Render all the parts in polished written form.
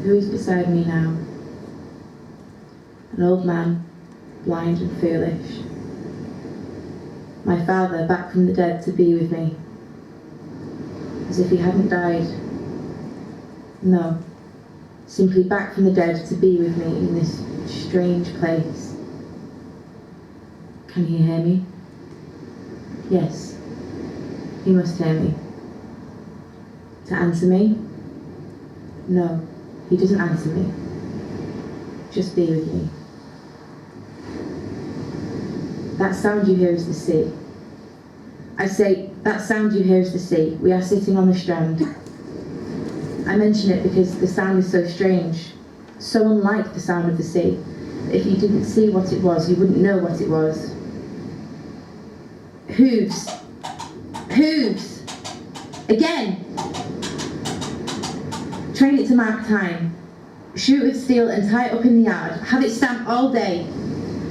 Who is beside me now? An old man, blind and foolish. My father back from the dead to be with me. As if he hadn't died. No, simply back from the dead to be with me in this strange place. Can he hear me? Yes, he must hear me. To answer me? No, he doesn't answer me. Just be with me. That sound you hear is the sea. I say, that sound you hear is the sea. We are sitting on the strand. I mention it because the sound is so strange, so unlike the sound of the sea, that if you didn't see what it was, you wouldn't know what it was. Hooves. Hooves. Again. Train it to mark time. Shoot with steel and tie it up in the yard. Have it stamped all day.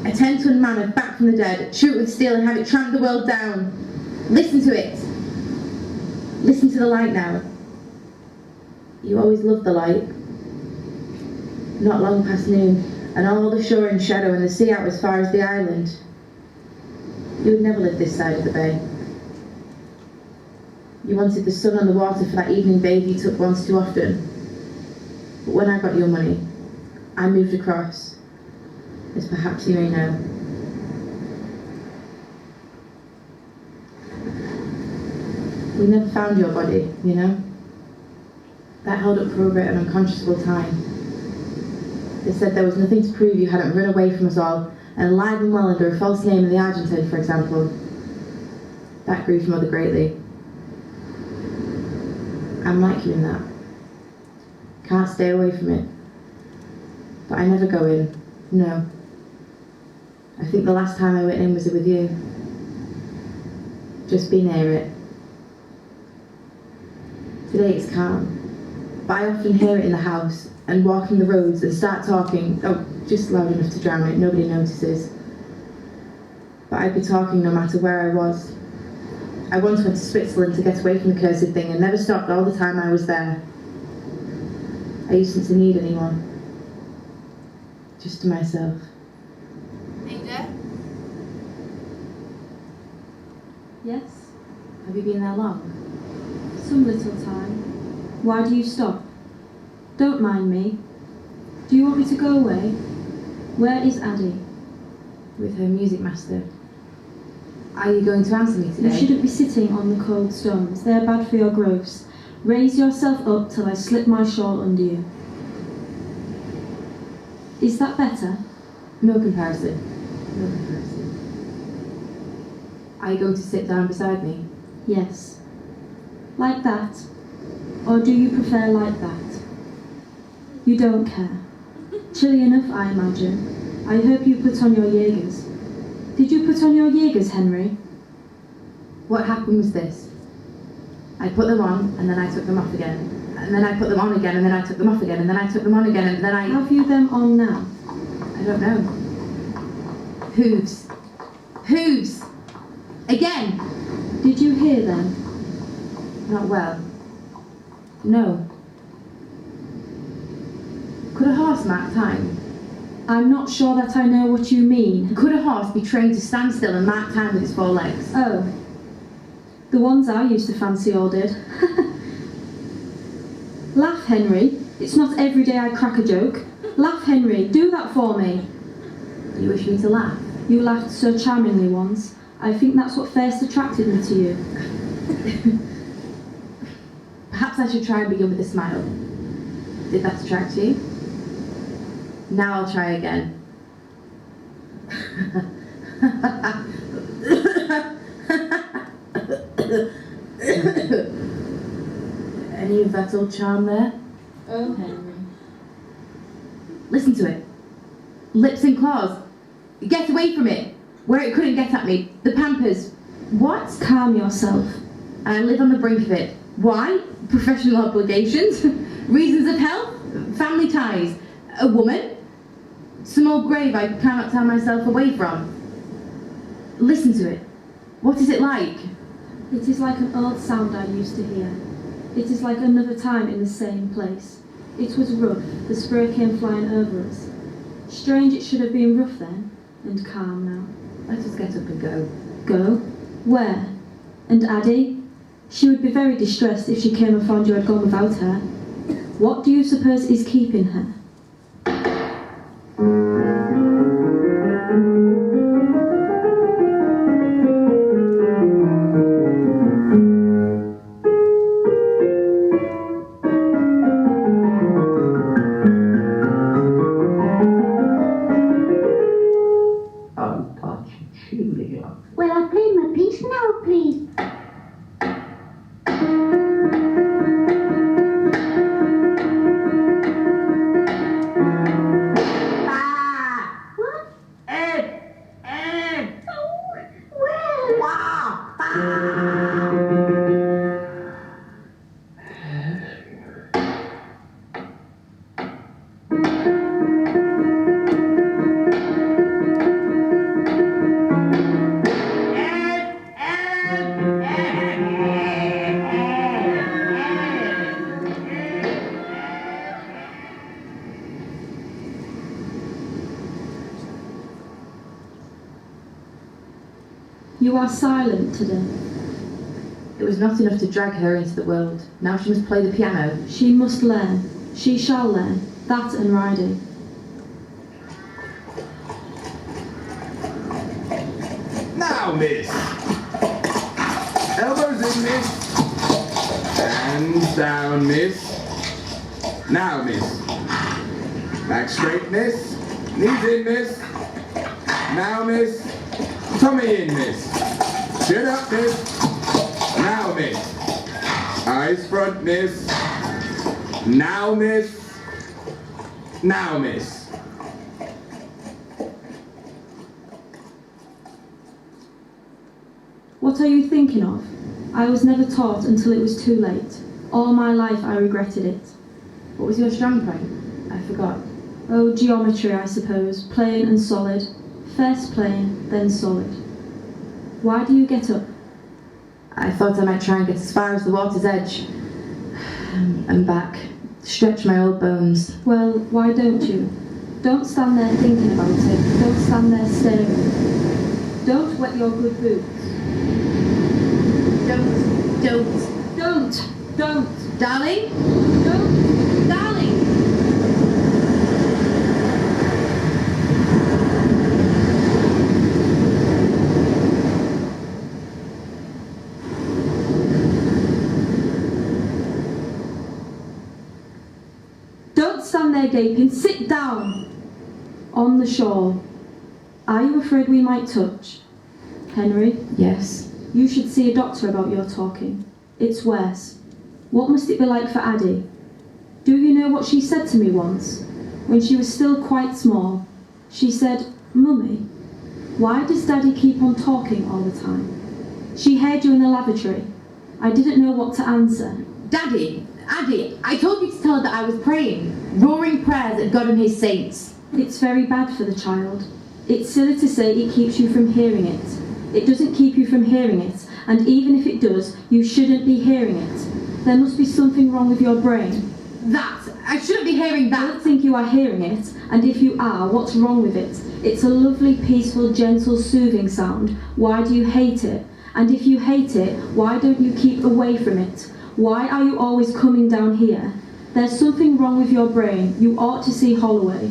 A 10-ton mammoth back from the dead. Shoot with steel and have it tramp the world down. Listen to it. Listen to the light now. You always loved the light. Not long past noon, and all the shore in shadow and the sea out as far as the island. You would never live this side of the bay. You wanted the sun on the water for that evening bathe you took once too often. But when I got your money, I moved across, as perhaps you may know. We never found your body, you know? That held up for over an unconscionable time. They said there was nothing to prove you hadn't run away from us all, and alive and well under a false name in the Argentine, for example. That grieved Mother greatly. I'm like you in that. Can't stay away from it. But I never go in, no. I think the last time I went in was with you. Just be near it. Today it's calm. But I often hear it in the house, and walking the roads and start talking, oh, just loud enough to drown it, nobody notices. But I'd be talking no matter where I was. I once went to Switzerland to get away from the cursed thing and never stopped all the time I was there. I usedn't to need anyone. Just to myself. Ada? Yes? Have you been there long? Some little time. Why do you stop? Don't mind me. Do you want me to go away? Where is Addie? With her music master. Are you going to answer me today? You shouldn't be sitting on the cold stones. They're bad for your growths. Raise yourself up till I slip my shawl under you. Is that better? No comparison. No comparison. Are you going to sit down beside me? Yes. Like that? Or do you prefer like that? You don't care. Chilly enough, I imagine. I hope you put on your Jaegers. Did you put on your Jaegers, Henry? What happened was this. I put them on, and then I took them off again. And then I put them on again, and then I took them off again, and then I took them on again, and then I... Have you them on now? I don't know. Hooves. Hooves! Again! Did you hear them? Not well. No. Could a horse mark time? I'm not sure that I know what you mean. Could a horse be trained to stand still and mark time with its four legs? Oh. The ones I used to fancy all did. Laugh, Henry. It's not every day I crack a joke. Laugh, Henry. Do that for me. Do you wish me to laugh? You laughed so charmingly once. I think that's what first attracted me to you. Perhaps I should try and begin with a smile. Did that attract you? Now I'll try again. Any of that old charm there? Oh, Henry. Listen to it. Lips and claws. Get away from it. Where it couldn't get at me. The pampers. What? Calm yourself. I live on the brink of it. Why? Professional obligations? Reasons of health? Family ties? A woman? Some old grave I cannot tear myself away from. Listen to it. What is it like? It is like an old sound I used to hear. It is like another time in the same place. It was rough, the spray came flying over us. Strange it should have been rough then, and calm now. Let us get up and go. Go? Where? And Addie? She would be very distressed if she came and found you had gone without her. What do you suppose is keeping her? Well, I played my piece now, please. What? Oh, well. You are silent today. It was not enough to drag her into the world. Now she must play the piano. She must learn. She shall learn. That and riding. Now, miss. Elbows in, miss. Hands down, miss. Now, miss. Back straight, miss. Knees in, miss. Now, miss. Tummy in, miss. Chin up, miss. Now, miss. Eyes front, miss. Now, miss. Now, miss. What are you thinking of? I was never taught until it was too late. All my life I regretted it. What was your strong point? I forgot. Oh, geometry, I suppose. Plain and solid. First plain, then solid. Why do you get up? I thought I might try and get as far as the water's edge. And back. Stretch my old bones. Well, why don't you? Don't stand there thinking about it. Don't stand there staring. Don't wet your good boots. Don't. Darling? Don't. Darling! Don't stand there gaping. Sit down. On the shore. Are you afraid we might touch? Henry? Yes. You should see a doctor about your talking. It's worse. What must it be like for Addie? Do you know what she said to me once? When she was still quite small. She said, "Mummy, why does Daddy keep on talking all the time?" She heard you in the lavatory. I didn't know what to answer. Daddy! Addie! I told you to tell her that I was praying. Roaring prayers at God and his saints. It's very bad for the child. It's silly to say it keeps you from hearing it. It doesn't keep you from hearing it, and even if it does, you shouldn't be hearing it. There must be something wrong with your brain. That! I shouldn't be hearing I that! don't think you are hearing it, and if you are, what's wrong with it? It's a lovely, peaceful, gentle, soothing sound. Why do you hate it? And if you hate it, why don't you keep away from it? Why are you always coming down here? There's something wrong with your brain. You ought to see Holloway.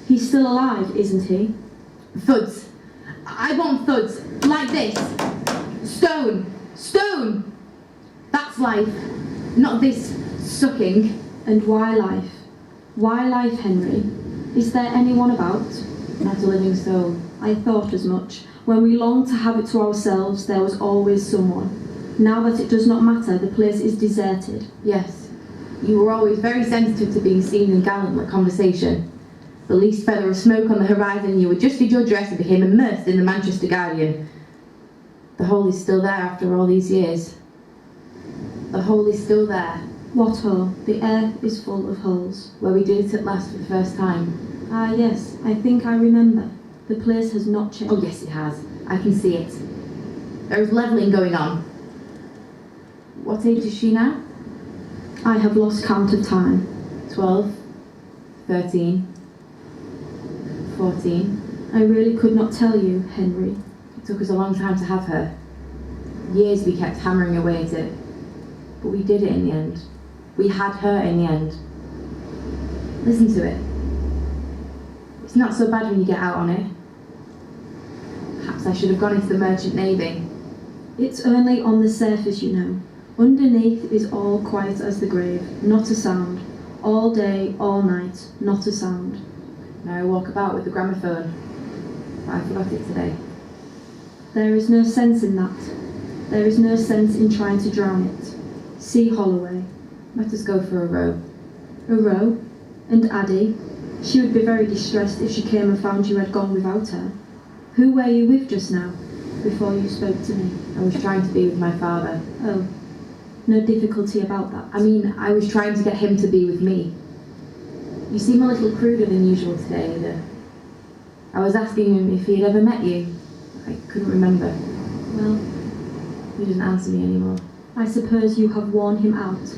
He's still alive, isn't he? Thuds. I want thuds. Like this. Stone. Stone! That's life. Not this sucking. And why life? Why life, Henry? Is there anyone about? Not a living soul. I thought as much. When we longed to have it to ourselves, there was always someone. Now that it does not matter, the place is deserted. Yes. You were always very sensitive to being seen in gallant like conversation. The least feather of smoke on the horizon, you adjusted your dress and became immersed in the Manchester Guardian. The hole is still there after all these years. The hole is still there. What hole? The earth is full of holes. Where we did it at last for the first time. Ah, yes, I think I remember. The place has not changed. Oh yes, it has. I can see it. There is levelling going on. What age is she now? I have lost count of time. 12, 13, 14. I really could not tell you, Henry. It took us a long time to have her. Years we kept hammering away at it. But we did it in the end. We had her in the end. Listen to it. It's not so bad when you get out on it. Perhaps I should have gone into the merchant navy. It's only on the surface, you know. Underneath is all quiet as the grave, not a sound. All day, all night, not a sound. Now I walk about with the gramophone. But I forgot it today. There is no sense in that. There is no sense in trying to drown it. See Holloway. Let us go for a row. A row? And Addie? She would be very distressed if she came and found you had gone without her. Who were you with just now, before you spoke to me? I was trying to be with my father. Oh, no difficulty about that. I mean, I was trying to get him to be with me. You seem a little cruder than usual today, Ada. I was asking him if he had ever met you. I couldn't remember. Well, He didn't answer me anymore. I suppose you have worn him out.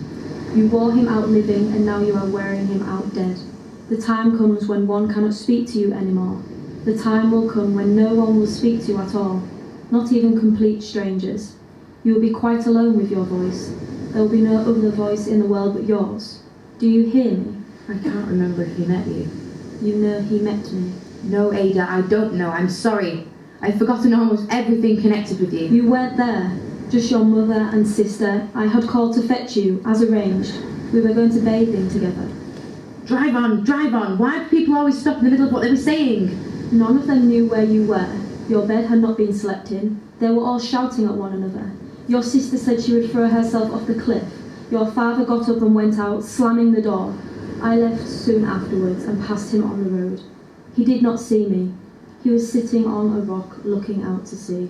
You wore him out living, and now you are wearing him out dead. The time comes when one cannot speak to you anymore. The time will come when no one will speak to you at all, not even complete strangers. You will be quite alone with your voice. There will be no other voice in the world but yours. Do you hear me? I can't remember if he met you. You know he met me. No, Ada, I don't know. I'm sorry. I've forgotten almost everything connected with you. You weren't there. Just your mother and sister. I had called to fetch you, as arranged. We were going to bathing together. Drive on, drive on. Why do people always stop in the middle of what they were saying? None of them knew where you were. Your bed had not been slept in. They were all shouting at one another. Your sister said she would throw herself off the cliff. Your father got up and went out, slamming the door. I left soon afterwards and passed him on the road. He did not see me. He was sitting on a rock looking out to sea.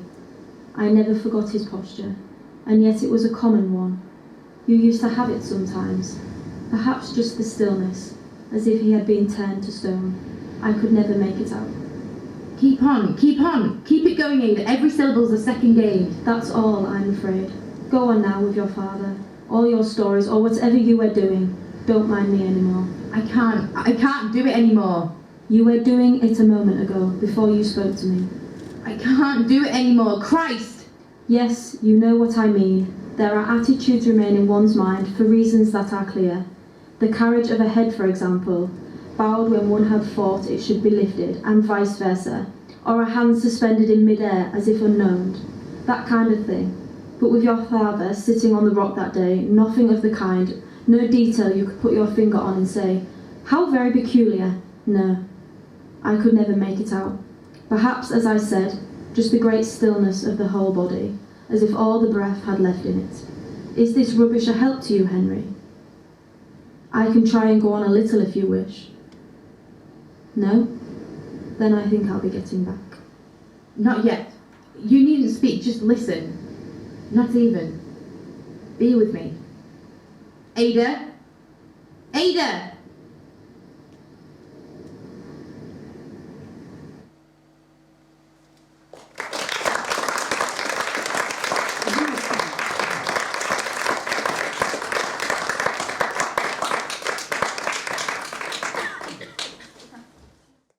I never forgot his posture, and yet it was a common one. You used to have it sometimes, perhaps just the stillness, as if he had been turned to stone. I could never make it out. Keep on, keep on. Keep it going, Ada. Every syllable's a second gain. That's all, I'm afraid. Go on now with your father. All your stories, or whatever you were doing. Don't mind me anymore. I can't do it anymore. You were doing it a moment ago, before you spoke to me. I can't do it anymore. Christ! Yes, you know what I mean. There are attitudes remain in one's mind for reasons that are clear. The carriage of a head, for example, bowed when one had thought it should be lifted, and vice versa, or a hand suspended in mid-air as if unknown. That kind of thing. But with your father sitting on the rock that day, nothing of the kind, no detail you could put your finger on and say, "How very peculiar." No, I could never make it out. Perhaps, as I said, just the great stillness of the whole body, as if all the breath had left in it. Is this rubbish a help to you, Henry? I can try and go on a little if you wish. No? Then I think I'll be getting back. Not yet. You needn't speak, just listen. Not even. Be with me. Ada? Ada!